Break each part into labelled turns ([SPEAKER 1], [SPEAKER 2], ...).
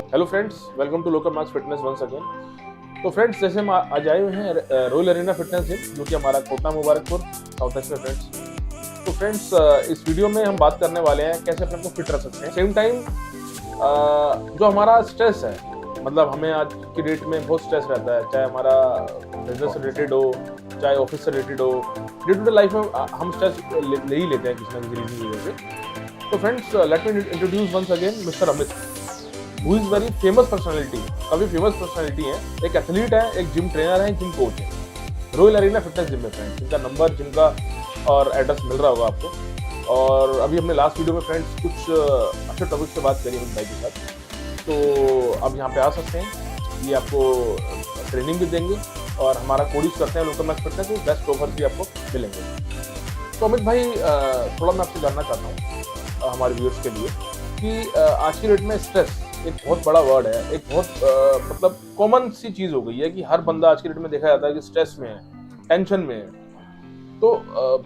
[SPEAKER 1] Hello friends, welcome to local marks fitness once again. तो friends, जैसे हम आज आए हुए हैं रॉयल अरेना फिटनेस जिम, जो कि हमारा कोटा मुबारकपुर साउथ वेस्ट में फ्रेंड्स। तो फ्रेंड्स, इस वीडियो में हम बात करने वाले हैं कैसे अपने को फिट रख सकते हैं। सेम टाइम जो हमारा स्ट्रेस है, मतलब हमें आज की डेट में बहुत स्ट्रेस रहता है, चाहे हमारा बिजनेस से रिलेटेड हो, चाहे ऑफिस से रिलेटेड हो। डे टू डे लाइफ में हम स्ट्रेस ले ही लेते हैं किसी ना किसी रीजन की वजह से। तो friends, let me introduce once again mister Amit, who is very famous personality, काफी फेमस पर्सनालिटी है। एक एथलीट है, एक जिम ट्रेनर है, जिम कोच है, रॉयल अरेना फिटनेस जिम में फ्रेंड्स। जिनका नंबर, जिनका और एड्रेस मिल रहा होगा आपको। और अभी हमने लास्ट वीडियो में फ्रेंड्स कुछ अच्छे टॉपिक से बात करी अमित भाई के साथ। तो अब यहाँ पे आ सकते हैं, ये आपको ट्रेनिंग भी देंगे और हमारा कोड यूज करते हैं लोकल मैक्स फिटनेस में, बेस्ट ऑफर भी आपको मिलेंगे। तो अमित भाई, थोड़ा मैं आपसे जानना चाहता हूँ हमारे व्यूअर्स के लिए कि आज की डेट में स्ट्रेस एक बहुत बड़ा वर्ड है, एक बहुत मतलब कॉमन सी चीज हो गई है कि हर बंदा आज की डेट में देखा जाता है कि स्ट्रेस में है, टेंशन में है। तो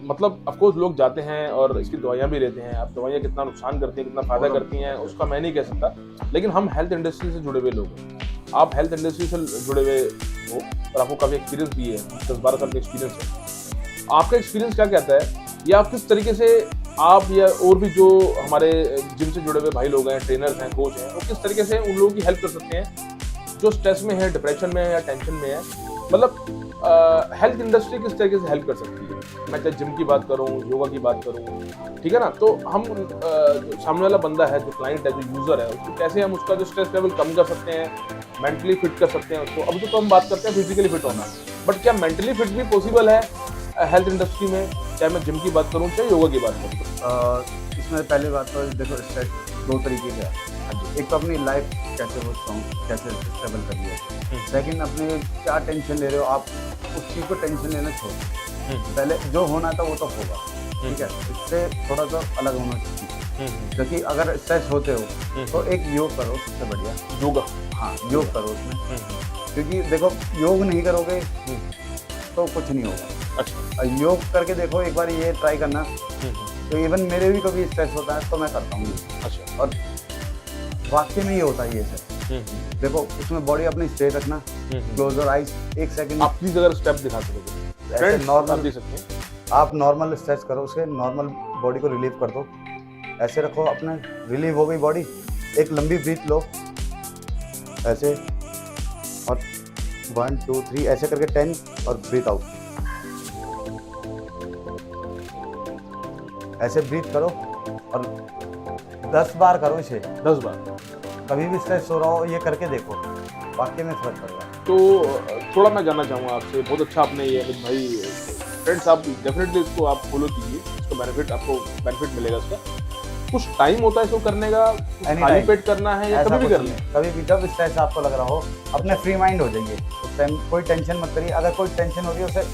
[SPEAKER 1] मतलब ऑफकोर्स लोग जाते हैं और इसकी दवाइयाँ भी लेते हैं। अब दवाइयाँ कितना नुकसान करती हैं, कितना फायदा करती हैं, उसका मैं नहीं कह सकता, लेकिन हम हेल्थ इंडस्ट्री से जुड़े हुए लोग हैं। आप हेल्थ इंडस्ट्री से जुड़े हुए हो और आपको काफी एक्सपीरियंस भी है, 10-12 साल का एक्सपीरियंस है। आपका एक्सपीरियंस क्या कहता है, या आप किस तरीके से, आप या और भी जो हमारे जिम से जुड़े हुए भाई लोग हैं, ट्रेनर्स हैं, कोच हैं, वो किस तरीके से उन लोगों की हेल्प कर सकते हैं जो स्ट्रेस में है, डिप्रेशन में है या टेंशन में है। मतलब हेल्थ इंडस्ट्री किस तरीके से हेल्प कर सकती है। मैं चाहे जिम की बात करूं, योगा की बात करूं, ठीक है ना। तो हम जो सामने वाला बंदा है, जो क्लाइंट है, जो यूजर है, उसको कैसे हम उसका जो स्ट्रेस लेवल कम कर सकते हैं, मेंटली फिट कर सकते हैं उसको। अब तो हम बात करते हैं फिजिकली फिट होना, बट क्या मेंटली फिट भी पॉसिबल है हेल्थ इंडस्ट्री में, चाहे मैं जिम की बात करूं चाहे योगा की बात करूं।
[SPEAKER 2] इसमें पहली बात तो देखो, स्ट्रेस दो तरीके का है। एक तो अपनी लाइफ कैसे वो कैसे स्टेबल करिए, सेकंड अपने क्या टेंशन ले रहे हो आप, उस चीज़ को टेंशन लेना छोड़ो। पहले जो होना था वो तो होगा, ठीक है, इससे थोड़ा सा अलग होना चाहिए। क्योंकि अगर स्ट्रेस होते हो तो एक योग करो, सबसे बढ़िया
[SPEAKER 1] योगा।
[SPEAKER 2] हाँ, योग करो उसमें, क्योंकि देखो योग नहीं करोगे तो कुछ नहीं होगा।
[SPEAKER 1] अच्छा,
[SPEAKER 2] योग करके देखो एक बार, ये ट्राई करना। तो इवन मेरे भी कभी स्ट्रेस होता है तो मैं करता हूँ।
[SPEAKER 1] अच्छा,
[SPEAKER 2] और वाकई में ये होता है ये सर। देखो, उसमें बॉडी अपनी स्ट्रेट रखना, क्लोज योर आइज, एक सेकंड।
[SPEAKER 1] आप प्लीज अगर स्टेप दिखा सकोगे,
[SPEAKER 2] ऐसे नॉर्मल
[SPEAKER 1] दे सकते हैं।
[SPEAKER 2] आप नॉर्मल स्ट्रेच करो, उसके नॉर्मल बॉडी को रिलीव कर दो, ऐसे रखो अपना, रिलीव हो गई बॉडी। एक लंबी ब्रीथ लो ऐसे, और 1 2 3 ऐसे करके 10, और ब्रीथ आउट। ऐसे ब्रीथ करो और 10 बार करो इसे,
[SPEAKER 1] 10 बार।
[SPEAKER 2] कभी भी स्ट्रेस हो रहा हो ये करके देखो, वाकई में फर्क पड़ेगा।
[SPEAKER 1] तो थोड़ा मैं जानना चाहूँगा आपसे, बहुत अच्छा आपने ये अमित भाई, फ्रेंड्स आप डेफिनेटली इसको आप फॉलो कीजिए, इसका बेनिफिट आपको बेनिफिट मिलेगा इसका। कुछ टाइम होता है इसको करने का, खाली पेट करना है या कभी भी कर लें?
[SPEAKER 2] कभी भी, जब स्ट्रेस आपको लग रहा हो, अपने फ्री माइंड हो जाइए उस टाइम, कोई टेंशन मत करिए। अगर कोई टेंशन हो रही है उसे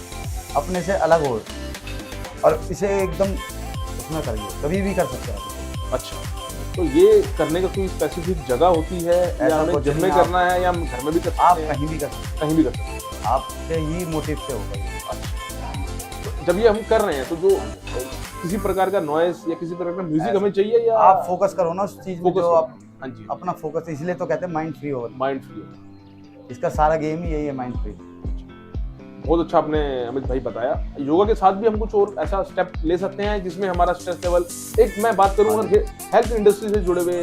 [SPEAKER 2] अपने से अलग हो, और इसे एकदम उसमें करिए, कभी भी कर सकते हैं आप।
[SPEAKER 1] अच्छा, तो ये करने का कोई स्पेसिफिक जगह होती है, या हमें जिम में करना है या हम घर में भी कर सकते हैं?
[SPEAKER 2] आप कहीं भी कर सकते हैं,
[SPEAKER 1] कहीं भी कर सकते हैं,
[SPEAKER 2] आपके ही मोटिव से होगा ये।
[SPEAKER 1] अच्छा, तो जब ये हम कर रहे हैं तो जो किसी प्रकार का नॉइज या किसी प्रकार का म्यूजिक हमें चाहिए, या
[SPEAKER 2] आप फोकस करो ना उस चीज में जो आप,
[SPEAKER 1] हाँ जी,
[SPEAKER 2] अपना फोकस, इसलिए तो कहते हैं माइंड फ्री हो।
[SPEAKER 1] Mind free.
[SPEAKER 2] इसका सारा गेम ही यही है, माइंड फ्री।
[SPEAKER 1] बहुत अच्छा आपने अमित भाई बताया। योगा के साथ भी हम कुछ और ऐसा स्टेप ले सकते हैं जिसमें हमारा स्ट्रेस लेवल, एक मैं बात करूँ अगर हेल्थ इंडस्ट्री से जुड़े हुए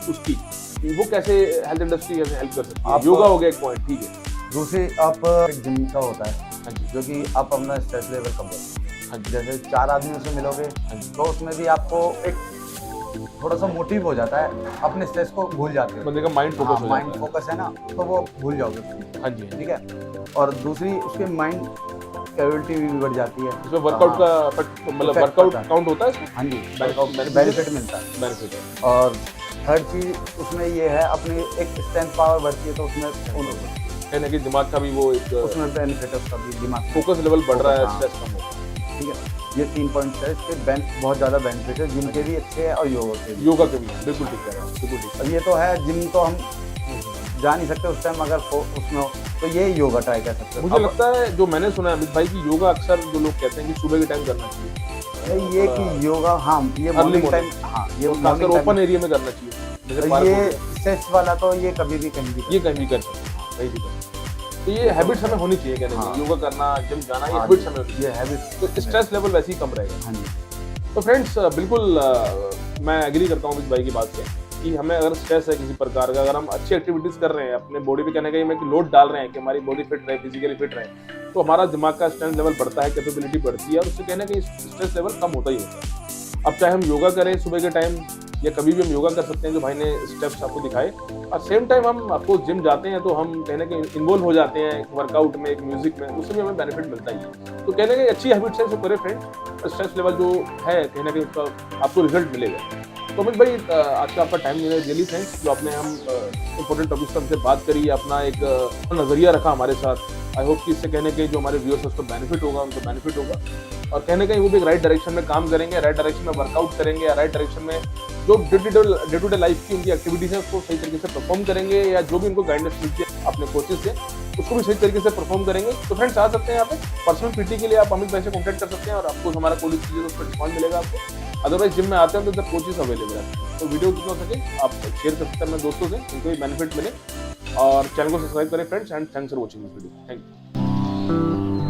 [SPEAKER 1] उसकी, कि वो कैसे हेल्थ इंडस्ट्री कैसे हेल्प कर सकती है। योगा हो गया एक पॉइंट, ठीक है।
[SPEAKER 2] दूसरी, आप जिम का होता है,
[SPEAKER 1] हाँ जी,
[SPEAKER 2] जो कि आप अपना स्ट्रेस लेवल कम करो।
[SPEAKER 1] हाँ जी,
[SPEAKER 2] जैसे 4 आदमियों से मिलोगे तो उसमें भी आपको एक थोड़ा सा मोटिव हो जाता है, अपने स्ट्रेस को भूल जाते हो,
[SPEAKER 1] बंदे का माइंड फोकस हो जाता
[SPEAKER 2] माइंड फोकस है ना, तो वो भूल जाओगे उसकी।
[SPEAKER 1] हाँ जी,
[SPEAKER 2] ठीक है। और दूसरी, उसके माइंड कैपेबिलिटी भी बढ़ जाती है।
[SPEAKER 1] इसमें वर्कआउट का मतलब वर्कआउट काउंट होता है इसमें?
[SPEAKER 2] हाँ जी,
[SPEAKER 1] benefit
[SPEAKER 2] बेनिफिट मिलता है।
[SPEAKER 1] बेनिफिट है।
[SPEAKER 2] और थर्ड चीज उसमें ये है, अपनी एक स्ट्रेंथ पावर बढ़ती है, तो उसमें
[SPEAKER 1] कहीं ना कहीं दिमाग का भी वो एक
[SPEAKER 2] उसमें बेनिफिट है, उसका भी दिमाग
[SPEAKER 1] फोकस लेवल बढ़ रहा है,
[SPEAKER 2] हाँ।
[SPEAKER 1] स्ट्रेस कम हो रहा है।
[SPEAKER 2] ठीक है। ये 3 पॉइंट है, इसके बहुत ज़्यादा बेनिफिट है, जिम के भी अच्छे हैं और योगा के भी।
[SPEAKER 1] योगा के भी बिल्कुल ठीक है, बिल्कुल ठीक
[SPEAKER 2] अब ये तो है, जिम तो हम जा नहीं सकते उस टाइम, अगर उसमें हो तो ये योगा ट्राई कर सकते
[SPEAKER 1] है।
[SPEAKER 2] हैं।
[SPEAKER 1] मुझे लगता है, जो मैंने सुना है अमित भाई की, योगा अक्सर जो लोग कहते हैं कि सुबह के टाइम करना चाहिए।
[SPEAKER 2] ये कि योगा, हाँ, ये मॉर्निंग टाइम, हाँ, ये
[SPEAKER 1] खासकर ओपन एरिया में करना चाहिए।
[SPEAKER 2] ये स्ट्रेस वाला तो ये कभी भी कहीं भी
[SPEAKER 1] ये कहीं भी कर सकते हैं, कहीं भी कर सकते हैं। तो ये हैबिट्स हमें होनी चाहिए, कहने
[SPEAKER 2] हाँ।
[SPEAKER 1] में योगा करना, जिम जाना, ये
[SPEAKER 2] हाँ,
[SPEAKER 1] हैबिट्स हमें होनी
[SPEAKER 2] ये हैबिट
[SPEAKER 1] चाहिए, तो स्ट्रेस लेवल वैसे ही कम रहेगा।
[SPEAKER 2] हाँ जी।
[SPEAKER 1] तो फ्रेंड्स बिल्कुल मैं एग्री करता हूँ इस भाई की बात से कि हमें अगर स्ट्रेस है किसी प्रकार का, अगर हम अच्छी एक्टिविटीज कर रहे हैं, अपने बॉडी पे कहने का में लोड डाल रहे हैं कि हमारी बॉडी फिट रहे, फिजिकली फिट रहे, तो हमारा दिमाग का स्ट्रेंथ लेवल बढ़ता है, कैपेबिलिटी बढ़ती है और उससे कहने का स्ट्रेस लेवल कम होता ही होता है। अब चाहे हम योगा करें सुबह के टाइम या कभी भी हम योगा कर सकते हैं, जो भाई ने स्टेप्स आपको दिखाए, और सेम टाइम हम आपको जिम जाते हैं तो हम कहने के इन्वॉल्व हो जाते हैं वर्कआउट में, एक म्यूजिक में, उससे भी हमें बेनिफिट मिलता ही है। तो कहने की अच्छी हैबिट्स है जो करें फ्रेंड्स, स्ट्रेस लेवल जो है कहने के उसका आपको रिजल्ट मिलेगा। तो अमित भाई आज का आपका टाइम देने डेली थैंक्स, जो आपने हम इंपॉर्टेंट टॉपिक्स पर हमसे बात करी, अपना एक नजरिया रखा हमारे साथ। आई होप कि इससे कहने के जो हमारे व्यूअर्स उसको बेनिफिट होगा, उनको बेनिफिट होगा, और कहने कहीं वो भी राइट डायरेक्शन में काम करेंगे, राइट डायरेक्शन में वर्कआउट करेंगे, या राइट डायरेक्शन में जो डे टू डे लाइफ की उनकी एक्टिविटीज है उसको सही तरीके से परफॉर्म करेंगे, या जो भी उनको गाइडेंस मिलती है अपने कोचेस से उसको भी सही तरीके से परफॉर्म करेंगे। तो फ्रेंड्स आ सकते हैं यहाँ पे पर्सनल पीटी के लिए, आप अमित भाई से कॉन्टैक्ट कर सकते हैं और आपको हमारा कोई चीज़ उस पर डिस्काउंट मिलेगा आपको। अदरवाइज जिम में आते हैं तो इधर कोचेस अवेलेबल है। तो वीडियो जितना हो सके आप शेयर कर सकते हैं अपने दोस्तों से, उनको भी बेनिफिट मिले, और चैनल को सब्सक्राइब करें friends, and thanks for watching this video. Thank you.